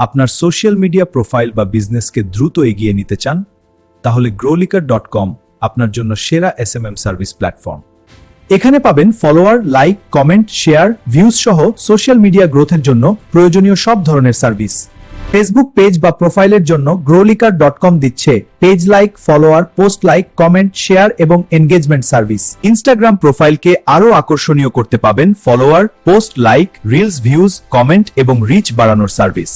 আপনার social media profile বা বিজনেসকে দ্রুত এগিয়ে নিতে চান? তাহলে growlicker.com আপনার জন্য সেরা এসএমএম সার্ভিস প্ল্যাটফর্ম। এখানে পাবেন follower, like, comment, share, views সহ সোশ্যাল মিডিয়া গ্রোথের জন্য প্রয়োজনীয় সব ধরনের সার্ভিস। ফেসবুক পেজ বা প্রোফাইলের জন্য growlicker.com দিচ্ছে page like, follower, post like, comment, share এবং এনগেজমেন্ট সার্ভিস। ইনস্টাগ্রাম প্রোফাইলকে আরো আকর্ষণীয় করতে পাবেন follower, post like, reels, views, comment এবং রিচ বাড়ানোর সার্ভিস।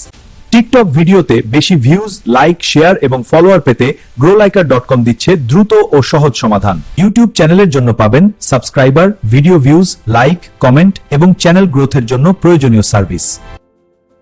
টিকটক ভিডিওতে বেশি ভিউজ, লাইক, শেয়ার এবং ফলোয়ার পেতে growlicker.com দিচ্ছে দ্রুত ও সহজ সমাধান। ইউটিউব চ্যানেলের জন্য পাবেন subscriber, video views, like, comment এবং চ্যানেল গ্রোথের জন্য প্রয়োজনীয় সার্ভিস।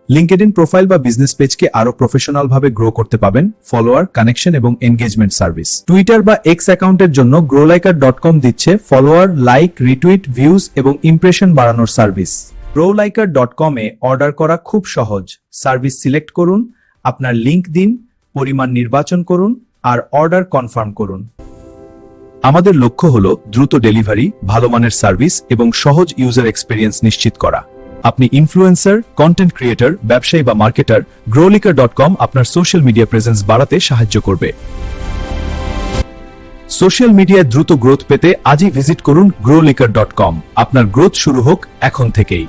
লিঙ্কডইন প্রোফাইল বা বিজনেস পেজকে আরো প্রফেশনাল ভাবে গ্রো করতে পাবেন ফলোয়ার, কানেকশন এবং এনগেজমেন্ট সার্ভিস। টুইটার বা এক্স অ্যাকাউন্টের জন্য growlicker.com দিচ্ছে ফলোয়ার, লাইক, রিটুইট, ভিউজ এবং ইমপ্রেশন বাড়ানোর সার্ভিস। growlicker.com এ অর্ডার করা খুব সহজ। সার্ভিস সিলেক্ট করুন, আপনার লিংক দিন, পরিমাণ নির্বাচন করুন আর অর্ডার কনফার্ম করুন। আমাদের লক্ষ্য হলো দ্রুত ডেলিভারি, ভালো মানের সার্ভিস এবং সহজ ইউজার এক্সপেরিয়েন্স নিশ্চিত করা। আপনি ইনফ্লুয়েন্সার, কন্টেন্ট ক্রিয়েটর, ব্যবসায়ী বা মার্কেটার, growlicker.com আপনার সোশ্যাল মিডিয়া প্রেজেন্স বাড়াতে সাহায্য করবে। সোশ্যাল মিডিয়ায় দ্রুত গ্রোথ পেতে আজই ভিজিট করুন growlicker.com। আপনার গ্রোথ শুরু হোক এখন থেকেই।